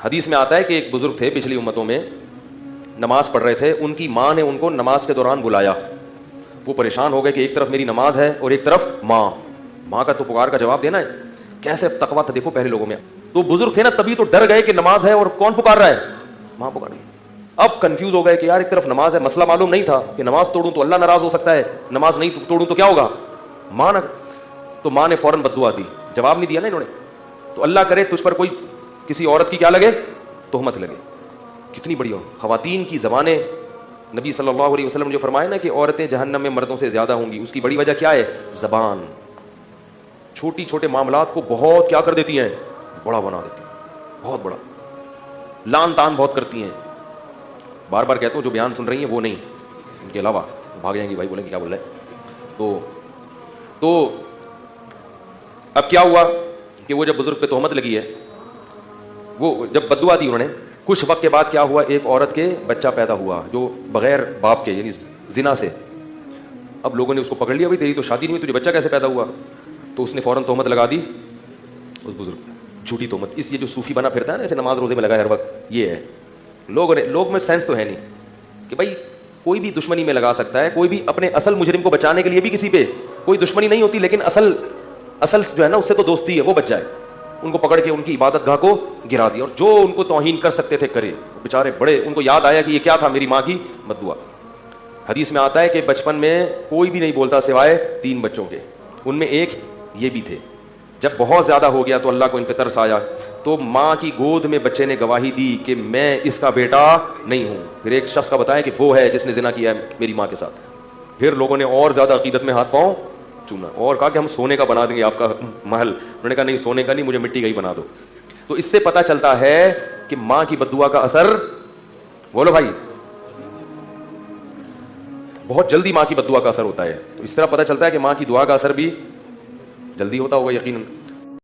حدیث میں آتا ہے کہ ایک بزرگ تھے پچھلی امتوں میں, نماز پڑھ رہے تھے, ان کی ماں نے ان کو نماز کے دوران بلایا. وہ پریشان ہو گئے کہ ایک طرف میری نماز ہے اور ایک طرف ماں کا تو پکار کا جواب دینا ہے. کیسے تقویٰ تھا دیکھو پہلے لوگوں میں. تو بزرگ تھے نا, تبھی تو ڈر گئے کہ نماز ہے اور کون پکار رہا ہے, ماں پکار رہی ہے. اب کنفیوز ہو گئے کہ یار ایک طرف نماز ہے, مسئلہ معلوم نہیں تھا کہ نماز توڑوں تو اللہ ناراض ہو سکتا ہے, نماز نہیں توڑوں تو کیا ہوگا, ماں نہ. تو ماں نے فوراً بد دعا دی, جواب نہیں دیا نا انہوں نے. تو اللہ کرے تجھ پر کوئی کسی عورت کی کیا لگے, تہمت لگے. کتنی بڑی خواتین کی زبانیں. نبی صلی اللہ علیہ وسلم نے جو فرمایا نا کہ عورتیں جہنم میں مردوں سے زیادہ ہوں گی, اس کی بڑی وجہ کیا ہے, زبان. چھوٹی چھوٹے معاملات کو بہت کیا کر دیتی ہیں, بڑا بنا دیتی ہیں, بہت بڑا. لان تان بہت کرتی ہیں. بار بار کہتا ہوں جو بیان سن رہی ہیں وہ نہیں, ان کے علاوہ بھاگ جائیں گی بھائی, بولیں گے کیا بول رہے ہیں. تو اب کیا ہوا کہ وہ جب بزرگ پہ تہمت لگی ہے, وہ جب بد دعا دی انہوں نے, کچھ وقت کے بعد کیا ہوا, ایک عورت کے بچہ پیدا ہوا جو بغیر باپ کے یعنی زنا سے. اب لوگوں نے اس کو پکڑ لیا, بھائی تیری تو شادی نہیں ہوئی, تجھے بچہ کیسے پیدا ہوا. تو اس نے فوراً تہمت لگا دی اس بزرگ پہ, جھوٹی تہمت. اس یہ جو صوفی بنا پھرتا ہے نا ایسے نماز روزے میں لگا ہر وقت, یہ ہے. لوگ میں سینس تو ہے نہیں کہ بھائی کوئی بھی دشمنی میں لگا سکتا ہے, کوئی بھی اپنے اصل مجرم کو بچانے کے لیے بھی کسی پہ کوئی دشمنی نہیں ہوتی, لیکن اصل جو ہے نا اس سے تو دوستی ہے, وہ بچ جائے. ان کو پکڑ کے ان کی عبادت گاہ کو گرا دیا, اور جو ان کو توہین کر سکتے تھے کرے. بیچارے بڑے, ان کو یاد آیا کہ یہ کیا تھا, میری ماں کی بد دعا. حدیث میں آتا ہے کہ بچپن میں کوئی بھی نہیں بولتا سوائے 3 بچوں کے, ان میں ایک یہ بھی تھے. جب بہت زیادہ ہو گیا تو اللہ کو ان پہ ترس آیا, تو ماں کی گود میں بچے نے گواہی دی کہ میں اس کا بیٹا نہیں ہوں. پھر ایک شخص کا بتایا کہ وہ ہے جس نے زنا کیا ہے میری ماں کے ساتھ. پھر لوگوں نے اور زیادہ عقیدت میں ہاتھ پاؤں چونا اور کہا کہ ہم سونے کا بنا دیں گے آپ کا محل. انہوں نے کہا نہیں, سونے کا نہیں, مجھے مٹی کا ہی بنا دو. تو اس سے پتہ چلتا ہے کہ ماں کی بد دعا کا اثر, بولو بھائی, بہت جلدی ماں کی بد دعا کا اثر ہوتا ہے. تو اس طرح پتہ چلتا ہے کہ ماں کی دعا کا اثر بھی جلدی ہوتا ہوگا یقیناً.